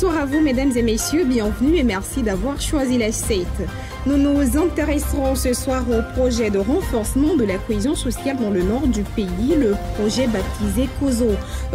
Bonsoir à vous, mesdames et messieurs, bienvenue et merci d'avoir choisi la 7. Nous nous intéresserons ce soir au projet de renforcement de la cohésion sociale dans le nord du pays, le projet baptisé COSO.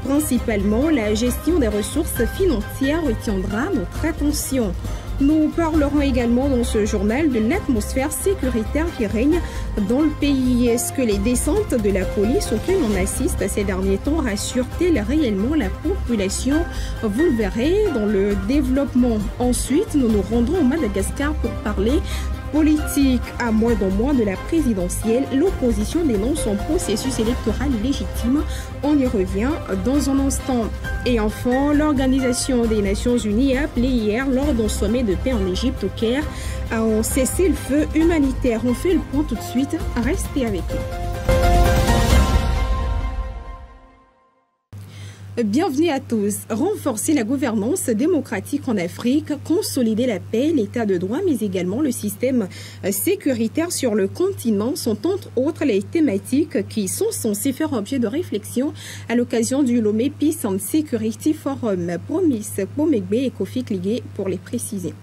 Principalement, la gestion des ressources financières retiendra notre attention. Nous parlerons également dans ce journal de l'atmosphère sécuritaire qui règne dans le pays. Est-ce que les descentes de la police auxquelles on assiste ces derniers temps rassurent-elles réellement la population? Vous le verrez dans le développement. Ensuite, nous nous rendrons au Madagascar pour parler politique. À moins d'un mois de la présidentielle, l'opposition dénonce son processus électoral illégitime. On y revient dans un instant. Et enfin, l'Organisation des Nations Unies a appelé hier, lors d'un sommet de paix en Égypte au Caire, à un cessez-le-feu humanitaire. On fait le point tout de suite. Restez avec nous. Bienvenue à tous. Renforcer la gouvernance démocratique en Afrique, consolider la paix, l'état de droit, mais également le système sécuritaire sur le continent sont entre autres les thématiques qui sont censées faire objet de réflexion à l'occasion du Lomé Peace and Security Forum. Promise, Pomegbe et Kofi Kligué pour les préciser.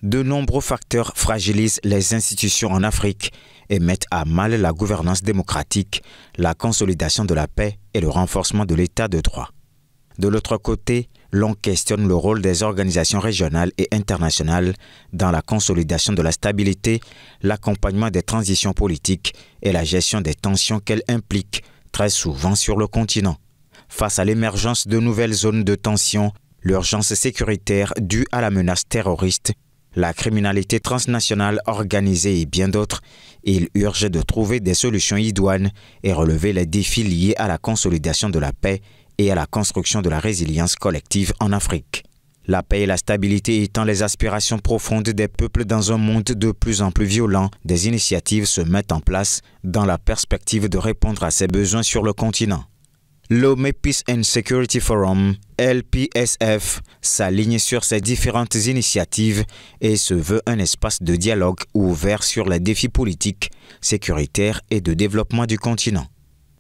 De nombreux facteurs fragilisent les institutions en Afrique et mettent à mal la gouvernance démocratique, la consolidation de la paix et le renforcement de l'état de droit. De l'autre côté, l'on questionne le rôle des organisations régionales et internationales dans la consolidation de la stabilité, l'accompagnement des transitions politiques et la gestion des tensions qu'elles impliquent très souvent sur le continent. Face à l'émergence de nouvelles zones de tension, l'urgence sécuritaire due à la menace terroriste, la criminalité transnationale organisée et bien d'autres, il urge de trouver des solutions idoines et relever les défis liés à la consolidation de la paix et à la construction de la résilience collective en Afrique. La paix et la stabilité étant les aspirations profondes des peuples dans un monde de plus en plus violent, des initiatives se mettent en place dans la perspective de répondre à ces besoins sur le continent. Lomé Peace and Security Forum, LPSF, s'aligne sur ces différentes initiatives et se veut un espace de dialogue ouvert sur les défis politiques, sécuritaires et de développement du continent.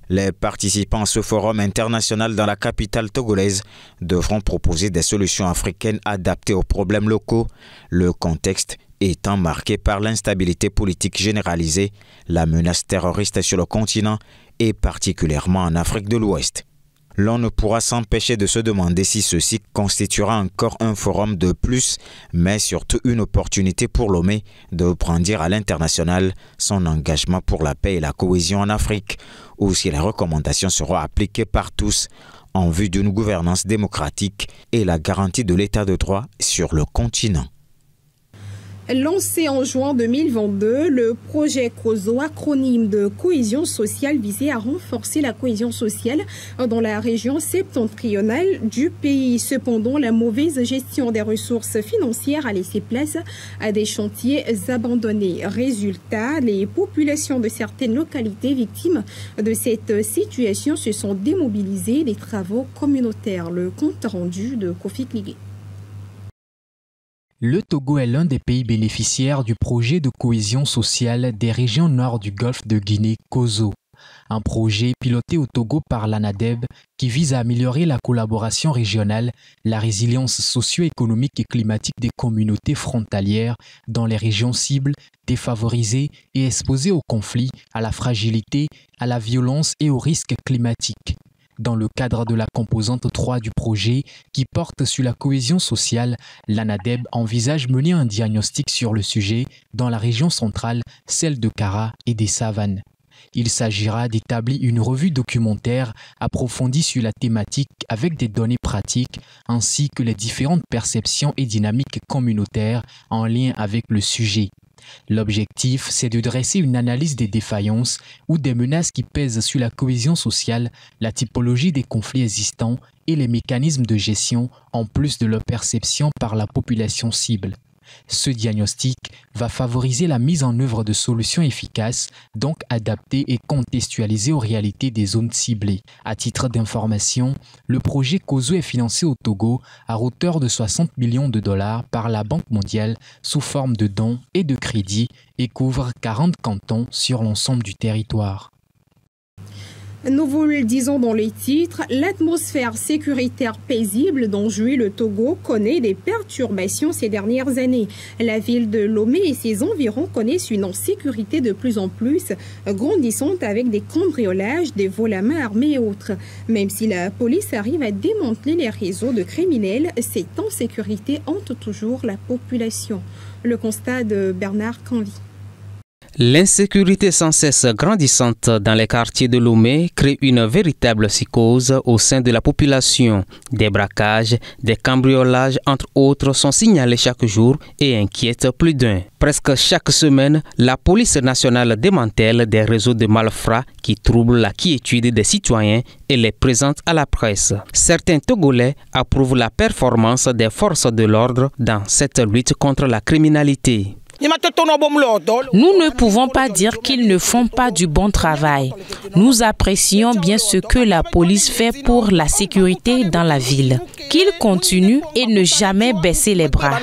Les participants à ce forum international dans la capitale togolaise devront proposer des solutions africaines adaptées aux problèmes locaux, le contexte étant marqué par l'instabilité politique généralisée, la menace terroriste sur le continent et particulièrement en Afrique de l'Ouest. L'on ne pourra s'empêcher de se demander si ceci constituera encore un forum de plus, mais surtout une opportunité pour Lomé de brandir à l'international son engagement pour la paix et la cohésion en Afrique, ou si les recommandations seront appliquées par tous en vue d'une gouvernance démocratique et la garantie de l'état de droit sur le continent. Lancé en juin 2022, le projet COSO, acronyme de cohésion sociale, visait à renforcer la cohésion sociale dans la région septentrionale du pays. Cependant, la mauvaise gestion des ressources financières a laissé place à des chantiers abandonnés. Résultat, les populations de certaines localités victimes de cette situation se sont démobilisées des travaux communautaires. Le compte rendu de Kofi Kligué. Le Togo est l'un des pays bénéficiaires du projet de cohésion sociale des régions nord du golfe de Guinée, COSO. Un projet piloté au Togo par l'ANADEB qui vise à améliorer la collaboration régionale, la résilience socio-économique et climatique des communautés frontalières dans les régions cibles, défavorisées et exposées aux conflits, à la fragilité, à la violence et aux risques climatiques. Dans le cadre de la composante 3 du projet qui porte sur la cohésion sociale, l'ANADEB envisage mener un diagnostic sur le sujet dans la région centrale, celle de Kara et des Savanes. Il s'agira d'établir une revue documentaire approfondie sur la thématique avec des données pratiques ainsi que les différentes perceptions et dynamiques communautaires en lien avec le sujet. L'objectif, c'est de dresser une analyse des défaillances ou des menaces qui pèsent sur la cohésion sociale, la typologie des conflits existants et les mécanismes de gestion en plus de leur perception par la population cible. Ce diagnostic va favoriser la mise en œuvre de solutions efficaces, donc adaptées et contextualisées aux réalités des zones ciblées. À titre d'information, le projet COSO est financé au Togo à hauteur de 60 millions de dollars par la Banque mondiale sous forme de dons et de crédits et couvre 40 cantons sur l'ensemble du territoire. Nous vous le disons dans les titres, l'atmosphère sécuritaire paisible dont jouit le Togo connaît des perturbations ces dernières années. La ville de Lomé et ses environs connaissent une insécurité de plus en plus grandissante avec des cambriolages, des vols à main armée et autres. Même si la police arrive à démanteler les réseaux de criminels, cette insécurité hante toujours la population. Le constat de Bernard Canvi. L'insécurité sans cesse grandissante dans les quartiers de Lomé crée une véritable psychose au sein de la population. Des braquages, des cambriolages, entre autres, sont signalés chaque jour et inquiètent plus d'un. Presque chaque semaine, la police nationale démantèle des réseaux de malfrats qui troublent la quiétude des citoyens et les présentent à la presse. Certains Togolais approuvent la performance des forces de l'ordre dans cette lutte contre la criminalité. Nous ne pouvons pas dire qu'ils ne font pas du bon travail. Nous apprécions bien ce que la police fait pour la sécurité dans la ville. Qu'ils continuent et ne jamais baisser les bras.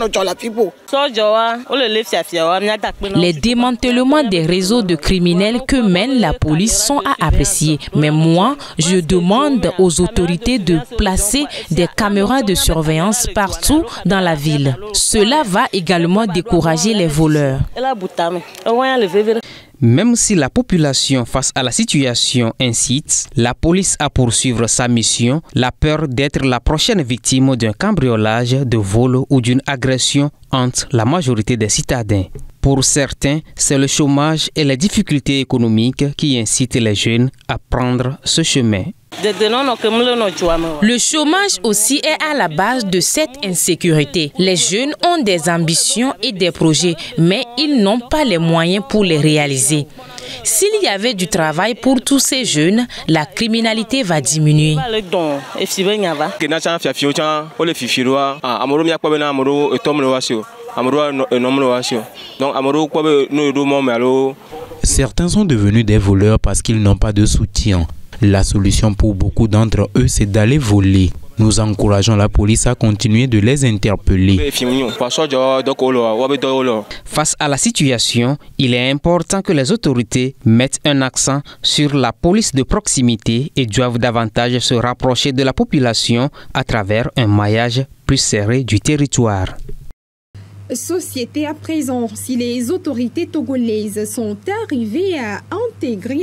Les démantèlements des réseaux de criminels que mène la police sont à apprécier. Mais moi, je demande aux autorités de placer des caméras de surveillance partout dans la ville. Cela va également décourager les voleurs. Même si la population face à la situation incite la police à poursuivre sa mission, la peur d'être la prochaine victime d'un cambriolage, de vol ou d'une agression hante la majorité des citadins. Pour certains, c'est le chômage et les difficultés économiques qui incitent les jeunes à prendre ce chemin. Le chômage aussi est à la base de cette insécurité. Les jeunes ont des ambitions et des projets, mais ils n'ont pas les moyens pour les réaliser. S'il y avait du travail pour tous ces jeunes, la criminalité va diminuer. Certains sont devenus des voleurs parce qu'ils n'ont pas de soutien. La solution pour beaucoup d'entre eux, c'est d'aller voler. Nous encourageons la police à continuer de les interpeller. Face à la situation, il est important que les autorités mettent un accent sur la police de proximité et doivent davantage se rapprocher de la population à travers un maillage plus serré du territoire. Société à présent, si les autorités togolaises sont arrivées à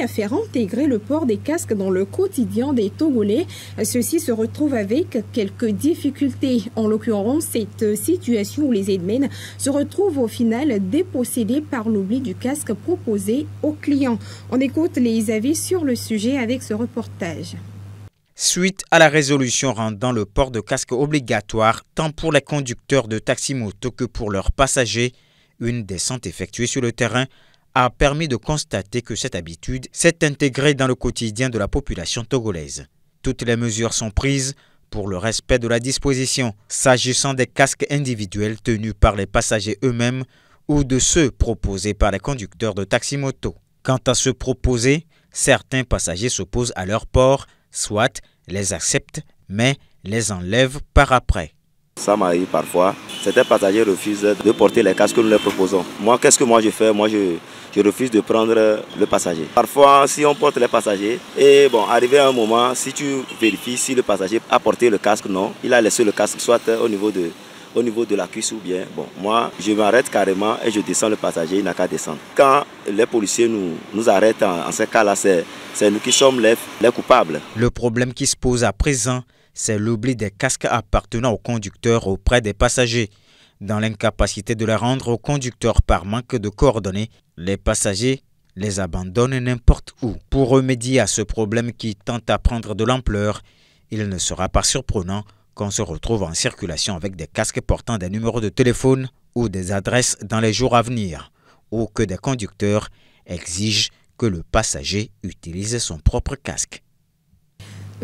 faire intégrer le port des casques dans le quotidien des Togolais, ceux-ci se retrouvent avec quelques difficultés. En l'occurrence, cette situation où les Aidmen se retrouvent au final dépossédés par l'oubli du casque proposé aux clients. On écoute les avis sur le sujet avec ce reportage. Suite à la résolution rendant le port de casque obligatoire tant pour les conducteurs de taxi-moto que pour leurs passagers, une descente effectuée sur le terrain a permis de constater que cette habitude s'est intégrée dans le quotidien de la population togolaise. Toutes les mesures sont prises pour le respect de la disposition, s'agissant des casques individuels tenus par les passagers eux-mêmes ou de ceux proposés par les conducteurs de taxi-moto. Quant à ceux proposés, certains passagers s'opposent à leur port, soit les acceptent, mais les enlèvent par après. Ça m'arrive parfois, certains passagers refusent de porter les casques que nous leur proposons. Moi, qu'est-ce que je fais? Moi, je refuse de prendre le passager. Parfois, si on porte les passagers, et bon, arrivé à un moment, si tu vérifies si le passager a porté le casque, non, il a laissé le casque soit au niveau de la cuisse ou bien, bon, moi, je m'arrête carrément et je descends le passager, il n'a qu'à descendre. Quand les policiers nous arrêtent en ce cas-là, c'est nous qui sommes les coupables. Le problème qui se pose à présent, c'est l'oubli des casques appartenant aux conducteurs auprès des passagers. Dans l'incapacité de les rendre aux conducteurs par manque de coordonnées, les passagers les abandonnent n'importe où. Pour remédier à ce problème qui tente à prendre de l'ampleur, il ne sera pas surprenant qu'on se retrouve en circulation avec des casques portant des numéros de téléphone ou des adresses dans les jours à venir, ou que des conducteurs exigent que le passager utilise son propre casque.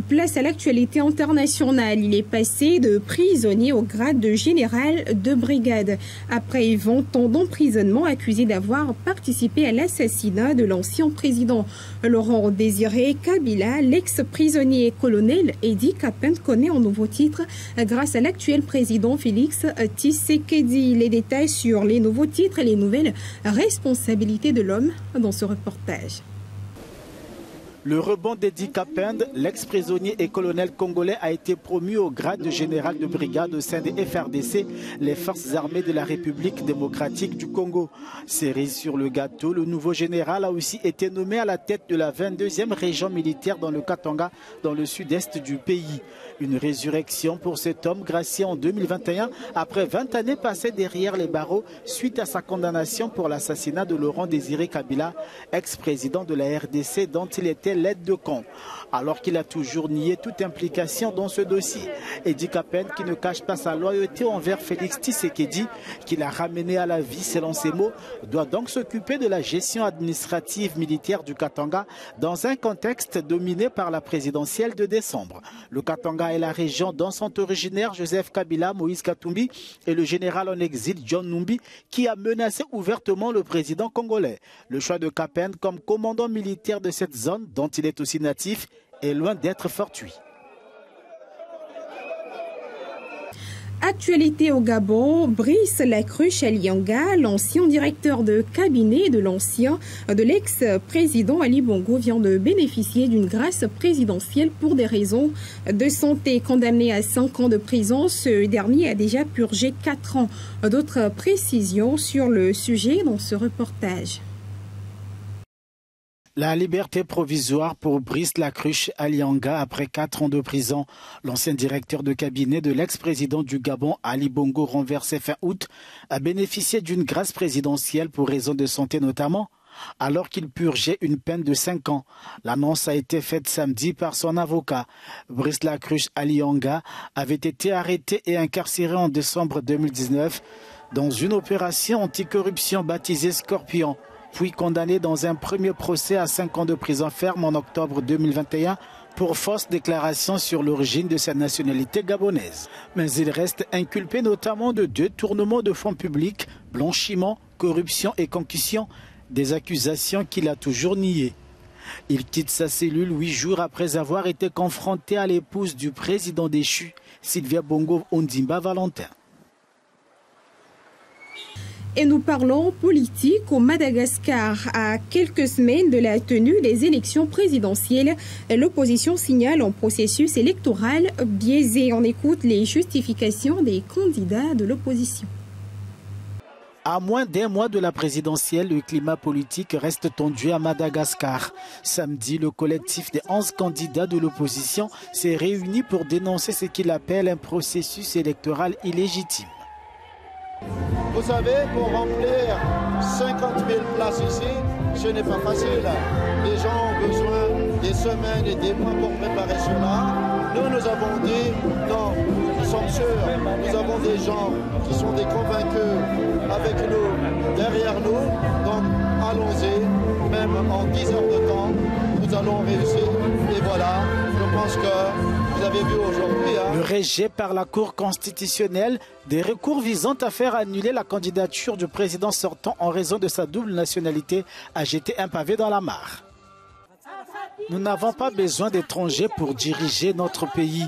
Place à l'actualité internationale. Il est passé de prisonnier au grade de général de brigade. Après 20 ans d'emprisonnement, accusé d'avoir participé à l'assassinat de l'ancien président Laurent Désiré Kabila, l'ex-prisonnier colonel Edi Kapent connaît un nouveau titre grâce à l'actuel président Félix Tshisekedi. Les détails sur les nouveaux titres et les nouvelles responsabilités de l'homme dans ce reportage. Le rebond d'Edi Kapend, l'ex-prisonnier et colonel congolais, a été promu au grade de général de brigade au sein des FRDC, les forces armées de la République démocratique du Congo. Cerise sur le gâteau, le nouveau général a aussi été nommé à la tête de la 22e région militaire dans le Katanga, dans le sud-est du pays. Une résurrection pour cet homme gracié en 2021 après 20 années passées derrière les barreaux suite à sa condamnation pour l'assassinat de Laurent Désiré Kabila, ex-président de la RDC dont il était l'aide de camp, alors qu'il a toujours nié toute implication dans ce dossier. Edi Kapend, qui ne cache pas sa loyauté envers Félix Tshisekedi, qu'il a ramené à la vie selon ses mots, doit donc s'occuper de la gestion administrative militaire du Katanga dans un contexte dominé par la présidentielle de décembre. Le Katanga est la région dont sont originaires Joseph Kabila, Moïse Katumbi et le général en exil John Numbi, qui a menacé ouvertement le président congolais. Le choix de Kapend comme commandant militaire de cette zone, dont il est aussi natif, est loin d'être fortuit. Actualité au Gabon, Brice Lacruche Alianga, l'ancien directeur de cabinet de l'ex-président Ali Bongo, vient de bénéficier d'une grâce présidentielle pour des raisons de santé. Condamné à 5 ans de prison, ce dernier a déjà purgé 4 ans. D'autres précisions sur le sujet dans ce reportage. La liberté provisoire pour Brice Lacruche Alianga après 4 ans de prison. L'ancien directeur de cabinet de l'ex-président du Gabon, Ali Bongo, renversé fin août, a bénéficié d'une grâce présidentielle pour raison de santé notamment, alors qu'il purgeait une peine de 5 ans. L'annonce a été faite samedi par son avocat. Brice Lacruche Alianga avait été arrêté et incarcéré en décembre 2019 dans une opération anticorruption baptisée Scorpion, puis condamné dans un premier procès à 5 ans de prison ferme en octobre 2021 pour fausse déclaration sur l'origine de sa nationalité gabonaise. Mais il reste inculpé notamment de détournement de fonds publics, blanchiment, corruption et concussion, des accusations qu'il a toujours niées. Il quitte sa cellule 8 jours après avoir été confronté à l'épouse du président déchu, Sylvia Bongo Ondimba Valentin. Et nous parlons politique au Madagascar. À quelques semaines de la tenue des élections présidentielles, l'opposition signale un processus électoral biaisé. On écoute les justifications des candidats de l'opposition. À moins d'un mois de la présidentielle, le climat politique reste tendu à Madagascar. Samedi, le collectif des 11 candidats de l'opposition s'est réuni pour dénoncer ce qu'il appelle un processus électoral illégitime. Vous savez, pour remplir 50 000 places ici, ce n'est pas facile. Les gens ont besoin des semaines et des mois pour préparer cela. Nous avons dit, non, nous sommes sûrs, nous avons des gens qui sont des convaincus avec nous, derrière nous, donc allons-y, même en 10 heures de temps, nous allons réussir. Et voilà, je pense que vous avez vu aujourd'hui. Le rejet par la Cour constitutionnelle des recours visant à faire annuler la candidature du président sortant en raison de sa double nationalité a jeté un pavé dans la mare. Nous n'avons pas besoin d'étrangers pour diriger notre pays.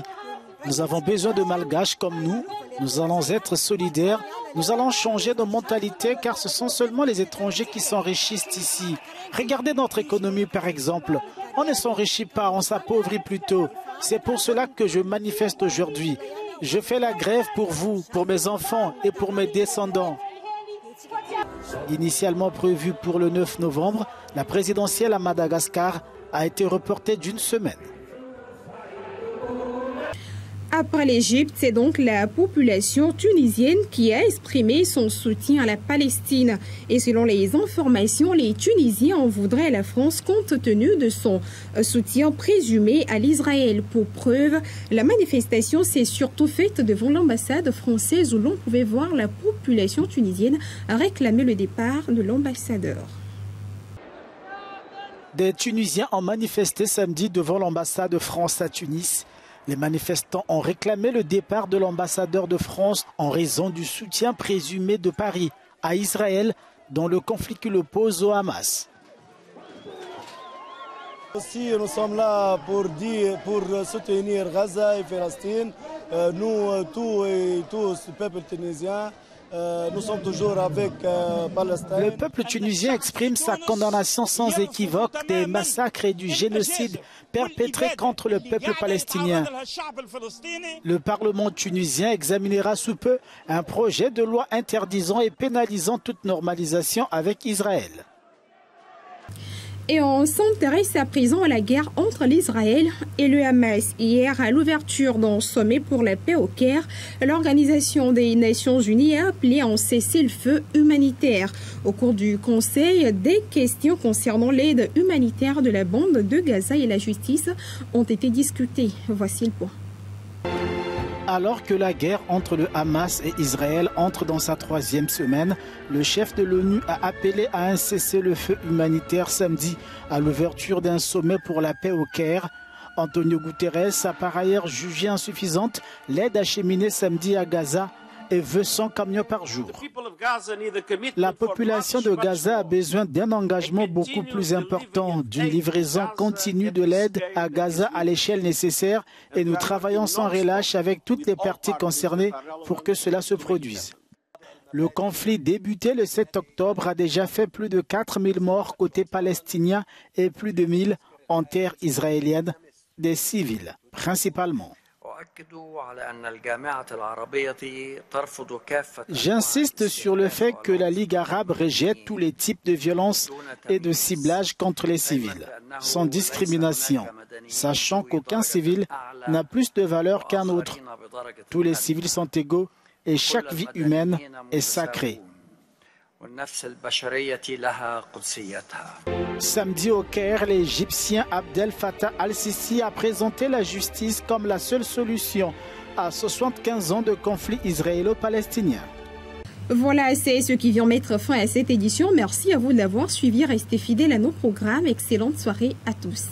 Nous avons besoin de malgaches comme nous. Nous allons être solidaires. Nous allons changer nos mentalités car ce sont seulement les étrangers qui s'enrichissent ici. Regardez notre économie par exemple. On ne s'enrichit pas, on s'appauvrit plutôt. C'est pour cela que je manifeste aujourd'hui. Je fais la grève pour vous, pour mes enfants et pour mes descendants. Initialement prévue pour le 9 novembre, la présidentielle à Madagascar a été reportée d'une semaine. Après l'Égypte, c'est donc la population tunisienne qui a exprimé son soutien à la Palestine. Et selon les informations, les Tunisiens en voudraient à la France compte tenu de son soutien présumé à l'Israël. Pour preuve, la manifestation s'est surtout faite devant l'ambassade française où l'on pouvait voir la population tunisienne réclamer le départ de l'ambassadeur. Des Tunisiens ont manifesté samedi devant l'ambassade de France à Tunis. Les manifestants ont réclamé le départ de l'ambassadeur de France en raison du soutien présumé de Paris à Israël dans le conflit qui l'oppose au Hamas. Aussi, nous sommes là pour soutenir Gaza et Palestine nous, tout ce peuple tunisien, nous sommes toujours avec Palestine. Le peuple tunisien exprime sa condamnation sans équivoque des massacres et du génocide perpétrés contre le peuple palestinien. Le Parlement tunisien examinera sous peu un projet de loi interdisant et pénalisant toute normalisation avec Israël. Et on s'intéresse à présent à la guerre entre l'Israël et le Hamas. Hier, à l'ouverture d'un sommet pour la paix au Caire, l'Organisation des Nations Unies a appelé à un cessez-le-feu humanitaire. Au cours du Conseil, des questions concernant l'aide humanitaire de la bande de Gaza et la justice ont été discutées. Voici le point. Alors que la guerre entre le Hamas et Israël entre dans sa 3e semaine, le chef de l'ONU a appelé à un cessez-le-feu humanitaire samedi à l'ouverture d'un sommet pour la paix au Caire. Antonio Guterres a par ailleurs jugé insuffisante l'aide acheminée samedi à Gaza et veut 100 camions par jour. La population de Gaza a besoin d'un engagement beaucoup plus important, d'une livraison continue de l'aide à Gaza à l'échelle nécessaire et nous travaillons sans relâche avec toutes les parties concernées pour que cela se produise. Le conflit débuté le 7 octobre a déjà fait plus de 4000 morts côté palestinien et plus de 1000 en terre israélienne, des civils principalement. J'insiste sur le fait que la Ligue arabe rejette tous les types de violences et de ciblage contre les civils, sans discrimination, sachant qu'aucun civil n'a plus de valeur qu'un autre. Tous les civils sont égaux et chaque vie humaine est sacrée. Samedi au Caire, l'Égyptien Abdel Fattah al-Sisi a présenté la justice comme la seule solution à 75 ans de conflit israélo-palestinien. Voilà, c'est ce qui vient mettre fin à cette édition. Merci à vous de l'avoir suivi. Restez fidèles à nos programmes. Excellente soirée à tous.